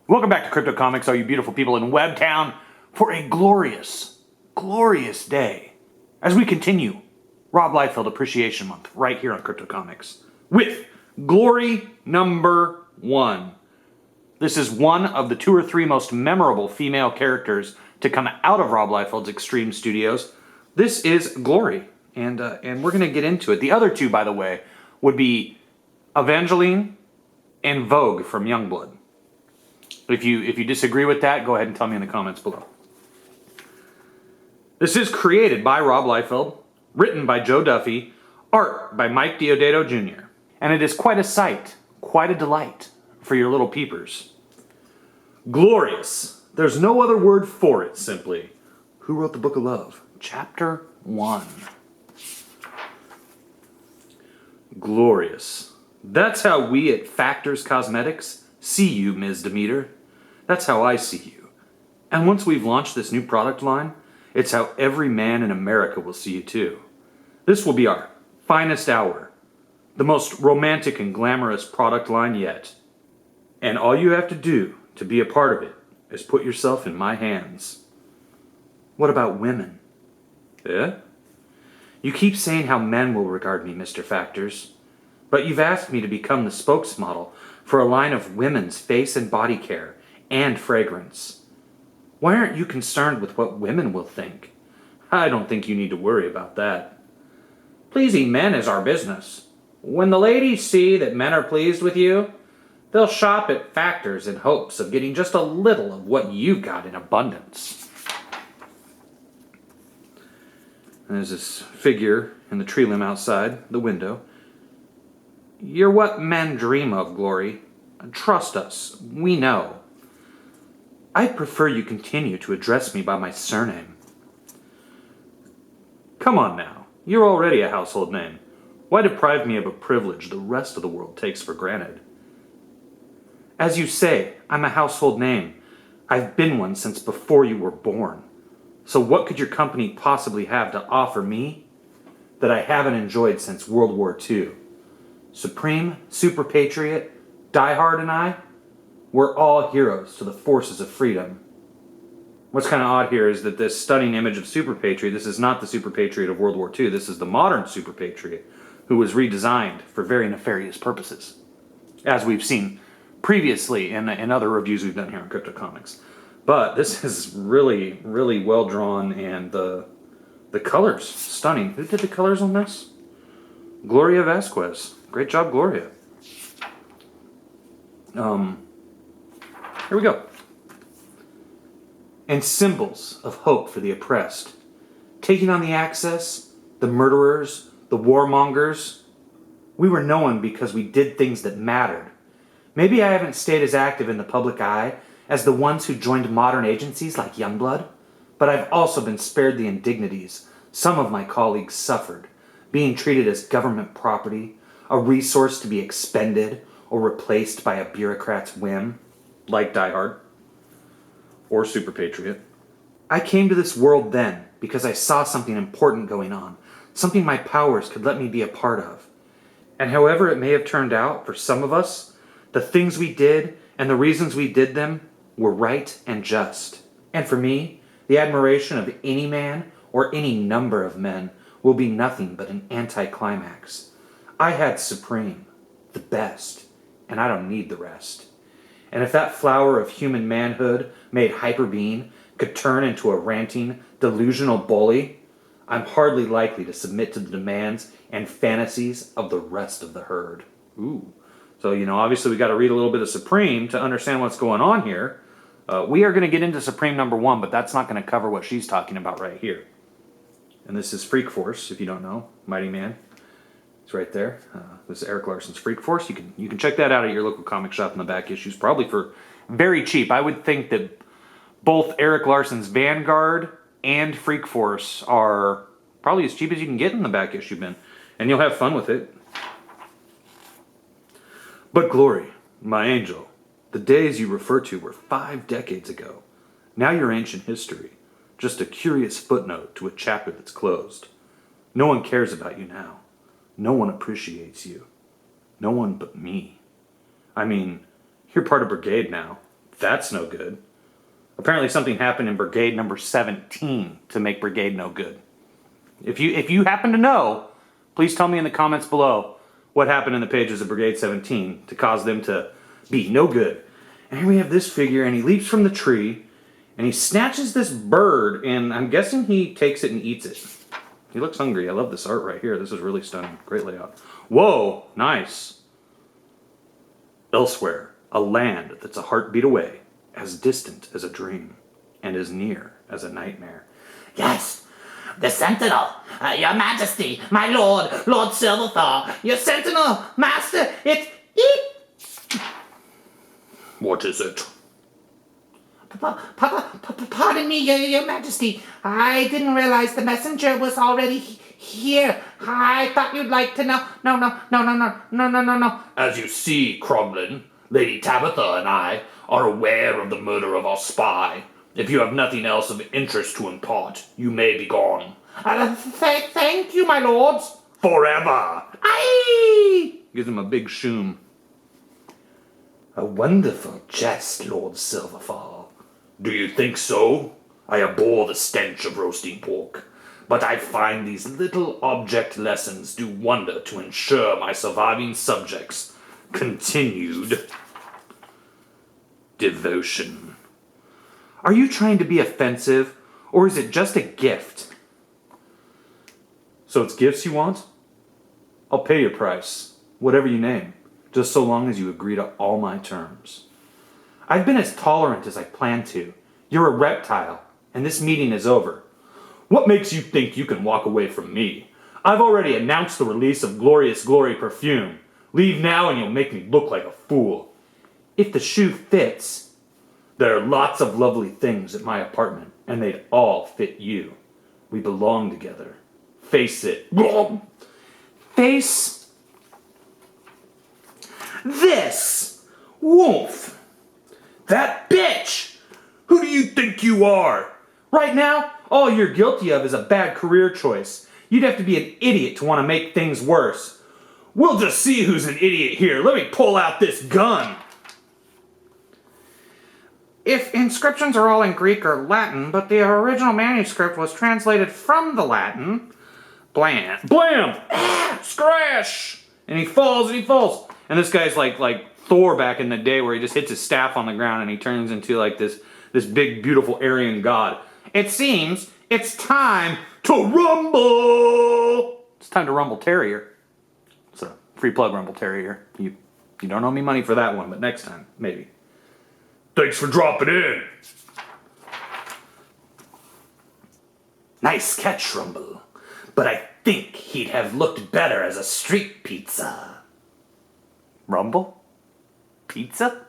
Welcome back to Crypto Comics, all you beautiful people in Webtown, for a glorious, glorious day as we continue Rob Liefeld Appreciation Month right here on Crypto Comics with Glory number 1. This is one of the 2 or 3 most memorable female characters to come out of Rob Liefeld's Extreme Studios. This is Glory, and we're going to get into it. The other 2, by the way, would be Evangeline and Vogue from Youngblood. If you disagree with that, go ahead and tell me in the comments below. This is created by Rob Liefeld, written by Joe Duffy, art by Mike Diodato Jr. And it is quite a sight, quite a delight for your little peepers. Glorious. There's no other word for it, simply. Who wrote the Book of Love? Chapter 1. Glorious. That's how we at Factors Cosmetics see you, Ms. Demeter. That's how I see you. And once we've launched this new product line, it's how every man in America will see you too. This will be our finest hour, the most romantic and glamorous product line yet. And all you have to do to be a part of it is put yourself in my hands. What about women? Yeah? You keep saying how men will regard me, Mr. Factors, but you've asked me to become the spokesmodel for a line of women's face and body care and fragrance. Why aren't you concerned with what women will think? I don't think you need to worry about that. Pleasing men is our business. When the ladies see that men are pleased with you, they'll shop at Factors in hopes of getting just a little of what you've got in abundance. And there's this figure in the tree limb outside the window. You're what men dream of, Glory. Trust us, we know. I'd prefer you continue to address me by my surname. Come on now, you're already a household name. Why deprive me of a privilege the rest of the world takes for granted? As you say, I'm a household name. I've been one since before you were born. So what could your company possibly have to offer me that I haven't enjoyed since World War II? Supreme, Super Patriot, Die Hard and I, we're all heroes to the forces of freedom. What's kind of odd here is that this stunning image of Super Patriot, this is not the Super Patriot of World War II, this is the modern Super Patriot, who was redesigned for very nefarious purposes, as we've seen previously in other reviews we've done here on Crypto Comics. But this is really, really well drawn, and the colors, stunning. Who did the colors on this? Gloria Vasquez. Great job, Gloria. Here we go. And symbols of hope for the oppressed. Taking on the Axis, the murderers, the warmongers. We were known because we did things that mattered. Maybe I haven't stayed as active in the public eye as the ones who joined modern agencies like Youngblood, but I've also been spared the indignities some of my colleagues suffered, being treated as government property, a resource to be expended or replaced by a bureaucrat's whim, like Die Hard or Super Patriot. I came to this world then because I saw something important going on, something my powers could let me be a part of. And however it may have turned out for some of us, the things we did and the reasons we did them were right and just. And for me, the admiration of any man or any number of men will be nothing but an anticlimax. I had supreme, the best, and I don't need the rest. And if that flower of human manhood made hyperbeing could turn into a ranting, delusional bully, I'm hardly likely to submit to the demands and fantasies of the rest of the herd. Ooh. So, obviously we got to read a little bit of Supreme to understand what's going on here. We are going to get into Supreme number 1, but that's not going to cover what she's talking about right here. And this is Freak Force, if you don't know. Mighty Man. It's right there. This is Eric Larson's Freak Force. You can check that out at your local comic shop in the back issues, probably for very cheap. I would think that both Eric Larson's Vanguard and Freak Force are probably as cheap as you can get in the back issue bin. And you'll have fun with it. But Glory, my angel, the days you refer to were 5 decades ago. Now you're ancient history. Just a curious footnote to a chapter that's closed. No one cares about you now. No one appreciates you. No one but me. I mean, you're part of Brigade now. That's no good. Apparently something happened in Brigade number 17 to make Brigade no good. If you happen to know, please tell me in the comments below what happened in the pages of Brigade 17 to cause them to be no good. And here we have this figure, and he leaps from the tree, and he snatches this bird, and I'm guessing he takes it and eats it. He looks hungry. I love this art right here. This is really stunning. Great layout. Whoa, nice. Elsewhere, a land that's a heartbeat away, as distant as a dream, and as near as a nightmare. Yes, the Sentinel, Your Majesty, my Lord, Lord Silverthor, your Sentinel, Master, it. What is it? Pardon me, Your Majesty. I didn't realize the messenger was already here. I thought you'd like to know. No. As you see, Cromlin, Lady Tabitha and I are aware of the murder of our spy. If you have nothing else of interest to impart, you may be gone. Thank you, my lords. Forever! Aye! Gives him a big shoom. A wonderful jest, Lord Silverfall. Do you think so? I abhor the stench of roasting pork, but I find these little object lessons do wonder to ensure my surviving subjects continued devotion. Are you trying to be offensive, or is it just a gift? So it's gifts you want? I'll pay your price, whatever you name, just so long as you agree to all my terms. I've been as tolerant as I planned to. You're a reptile, and this meeting is over. What makes you think you can walk away from me? I've already announced the release of Glorious Glory perfume. Leave now and you'll make me look like a fool. If the shoe fits. There are lots of lovely things at my apartment, and they'd all fit you. We belong together. Face it. Face this wolf. That bitch! Who do you think you are? Right now, all you're guilty of is a bad career choice. You'd have to be an idiot to want to make things worse. We'll just see who's an idiot here. Let me pull out this gun. If inscriptions are all in Greek or Latin, but the original manuscript was translated from the Latin, Blam. Scratch! And he falls. And this guy's like Thor back in the day where he just hits his staff on the ground and he turns into like this big, beautiful Aryan god. it seems it's time to rumble! It's time to Rumble Terrier. It's a free plug, Rumble Terrier. You don't owe me money for that one, but next time, maybe. Thanks for dropping in. Nice catch, Rumble. But I think he'd have looked better as a street pizza. Rumble? Pizza?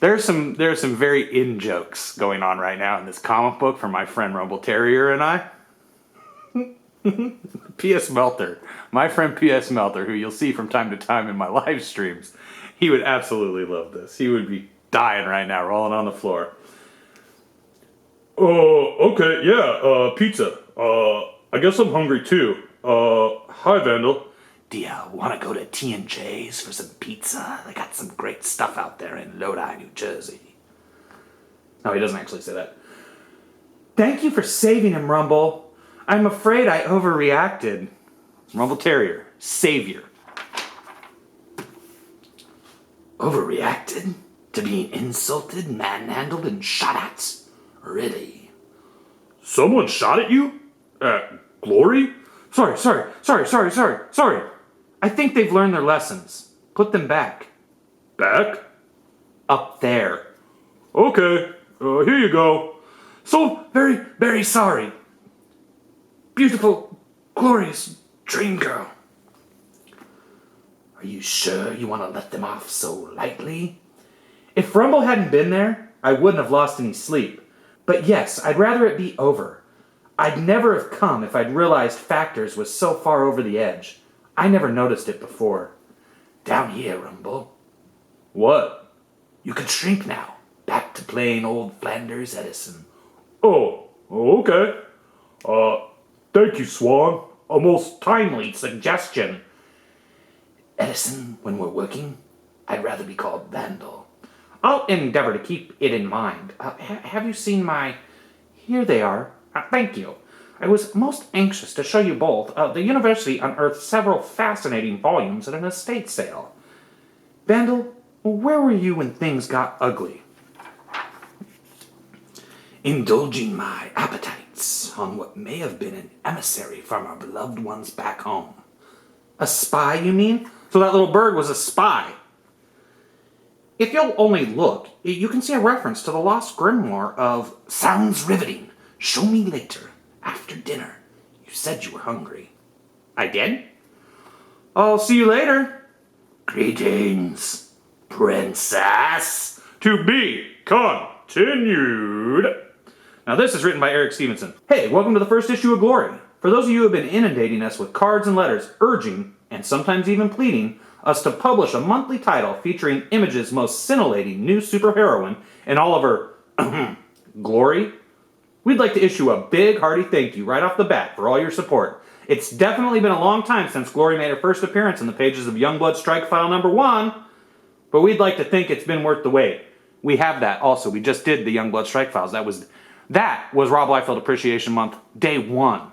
There's some very in jokes going on right now in this comic book from my friend Rumble Terrier and I. P.S. Melter. My friend P.S. Melter, who you'll see from time to time in my live streams. He would absolutely love this. He would be dying right now, rolling on the floor. Okay, yeah, pizza. I guess I'm hungry too. Hi, Vandal. Do you want to go to T&J's for some pizza? They got some great stuff out there in Lodi, New Jersey. No, he doesn't actually say that. Thank you for saving him, Rumble. I'm afraid I overreacted. Rumble Terrier, savior. Overreacted? To being insulted, manhandled, and shot at? Really? Someone shot at you? Glory? Sorry. I think they've learned their lessons. Put them back. Back? Up there. Okay, here you go. So very, very sorry. Beautiful, glorious dream girl. Are you sure you want to let them off so lightly? If Rumble hadn't been there, I wouldn't have lost any sleep. But yes, I'd rather it be over. I'd never have come if I'd realized Factors was so far over the edge. I never noticed it before. Down here, Rumble. What? You can shrink now. Back to plain old Flanders Edison. Oh, okay. Thank you, Swan. A most Timely suggestion. Edison, when we're working, I'd rather be called Vandal. I'll endeavor to keep it in mind. Have you seen my... Here they are. Thank you. I was most anxious to show you both. The university unearthed several fascinating volumes at an estate sale. Vandal, where were you when things got ugly? Indulging my appetites on what may have been an emissary from our beloved ones back home. A spy, you mean? So that little bird was a spy. If you'll only look, you can see a reference to the lost grimoire of... Sounds riveting. Show me later, after dinner. You said you were hungry. I did? I'll see you later. Greetings, princess. To be continued. Now this is written by Eric Stevenson. Hey, welcome to the first issue of Glory. For those of you who have been inundating us with cards and letters urging, and sometimes even pleading, us to publish a monthly title featuring Image's most scintillating new superheroine in all of her glory, we'd like to issue a big hearty thank you right off the bat for all your support. It's definitely been a long time since Glory made her first appearance in the pages of Youngblood Strike File #1, but we'd like to think it's been worth the wait. We have that also. We just did the Youngblood Strike Files. That was Rob Liefeld Appreciation Month, day 1.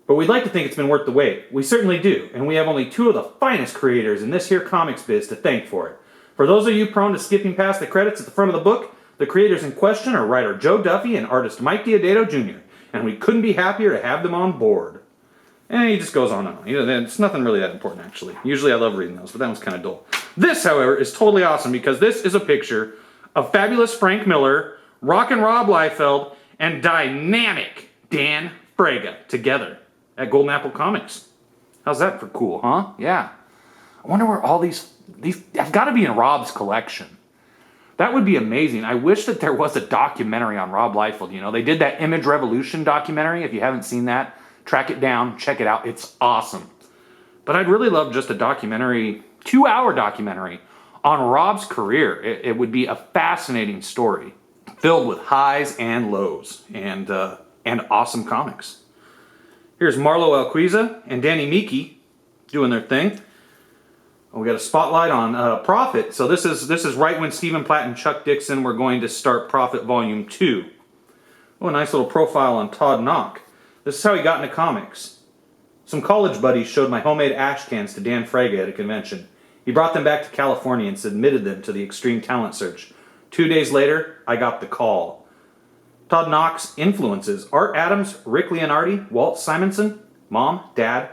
But we'd like to think it's been worth the wait. We certainly do, and we have only 2 of the finest creators in this here comics biz to thank for it. For those of you prone to skipping past the credits at the front of the book, the creators in question are writer Joe Duffy and artist Mike Diodato Jr., and we couldn't be happier to have them on board. And he just goes on and on. It's nothing really that important, actually. Usually I love reading those, but that one's kind of dull. This, however, is totally awesome because this is a picture of fabulous Frank Miller, rockin' Rob Liefeld, and dynamic Dan Fraga together at Golden Apple Comics. How's that for cool, huh? Yeah. I wonder where all these have got to be in Rob's collection. That would be amazing. I wish that there was a documentary on Rob Liefeld. You know, they did that Image Revolution documentary. If you haven't seen that, track it down, check it out. It's awesome. But I'd really love just a documentary, 2-hour documentary on Rob's career. It would be a fascinating story filled with highs and lows and awesome comics. Here's Marlo Alquiza and Danny Miki doing their thing. We got a spotlight on Prophet. So this is right when Stephen Platt and Chuck Dixon were going to start Prophet Volume 2. Oh, a nice little profile on Todd Knock. This is how he got into comics. Some college buddies showed my homemade ash cans to Dan Fraga at a convention. He brought them back to California and submitted them to the Extreme Talent Search. 2 days later, I got the call. Todd Knock's influences: Art Adams, Rick Leonardi, Walt Simonson, Mom, Dad,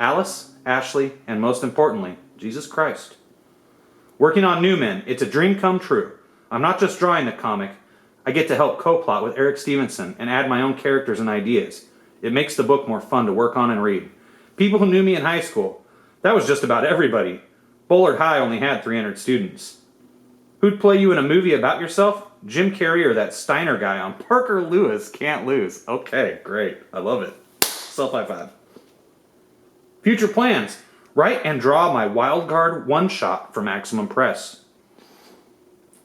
Alice, Ashley, and most importantly, Jesus Christ. Working on New Men, it's a dream come true. I'm not just drawing the comic. I get to help co-plot with Eric Stevenson and add my own characters and ideas. It makes the book more fun to work on and read. People who knew me in high school, that was just about everybody. Bullard High only had 300 students. Who'd play you in a movie about yourself? Jim Carrey or that Steiner guy on Parker Lewis Can't Lose. Okay, great. I love it. Self-high five. Future plans. Write and draw my Wild Guard one-shot for Maximum Press.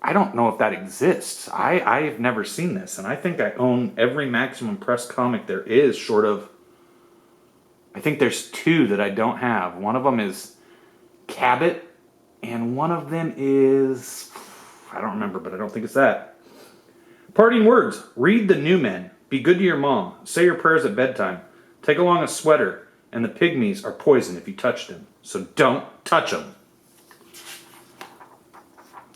I don't know if that exists. I've never seen this, and I think I own every Maximum Press comic there is, short of... I think there's 2 that I don't have. One of them is Cabot, and one of them is... I don't remember, but I don't think it's that. Parting words. Read the New Men. Be good to your mom. Say your prayers at bedtime. Take along a sweater. And the pygmies are poison if you touch them. So don't touch them.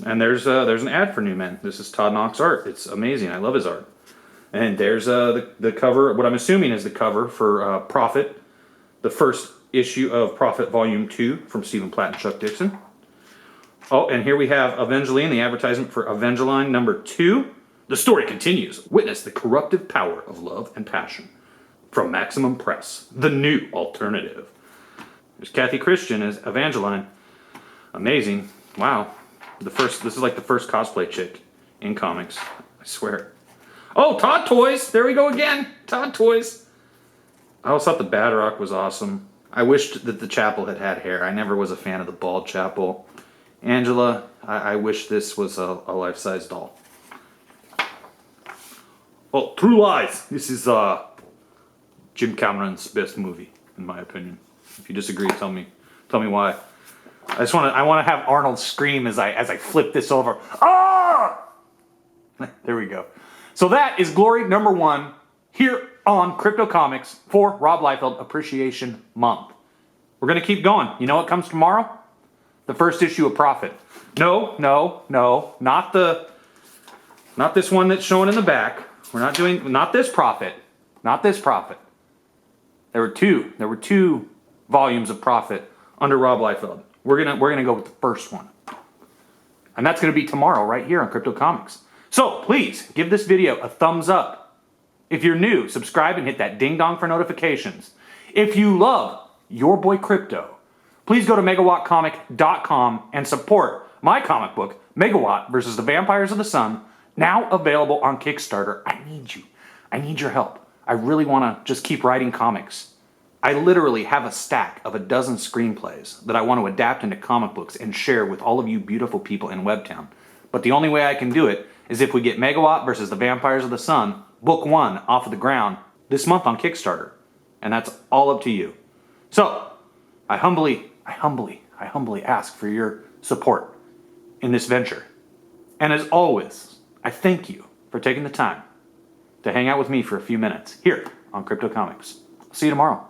And there's an ad for New Men. This is Todd Knock's art. It's amazing. I love his art. And there's the cover, what I'm assuming is the cover for Prophet, the first issue of Prophet Volume 2 from Stephen Platt and Chuck Dixon. Oh, and here we have Evangeline, the advertisement for Evangeline #2. The story continues. Witness the corruptive power of love and passion. From Maximum Press, the new alternative. There's Kathy Christian as Evangeline. Amazing. Wow. This is like the first cosplay chick in comics. I swear. Oh, Todd Toys! There we go again! Todd Toys! I always thought the Bad Rock was awesome. I wished that the Chapel had hair. I never was a fan of the bald Chapel. Angela, I wish this was a life-size doll. Oh, True Lies! This is Jim Cameron's best movie, in my opinion. If you disagree, tell me why. I want to have Arnold scream as I flip this over. Ah! There we go. So that is glory number 1 here on Crypto Comics for Rob Liefeld Appreciation Month. We're going to keep going. You know what comes tomorrow? The first issue of Prophet. No, not this one that's shown in the back. We're not doing, not this Prophet. There were two volumes of Prophet under Rob Liefeld. We're gonna go with the first one. And that's gonna be tomorrow right here on Crypto Comics. So please give this video a thumbs up. If you're new, subscribe and hit that ding dong for notifications. If you love your boy Crypto, please go to megawattcomic.com and support my comic book, Megawatt versus the Vampires of the Sun, now available on Kickstarter. I need you. I need your help. I really want to just keep writing comics. I literally have a stack of a dozen screenplays that I want to adapt into comic books and share with all of you beautiful people in Webtown. But the only way I can do it is if we get Megawatt versus the Vampires of the Sun, book 1 off of the ground this month on Kickstarter. And that's all up to you. So, I humbly ask for your support in this venture. And as always, I thank you for taking the time to hang out with me for a few minutes here on Crypto Comics. I'll see you tomorrow.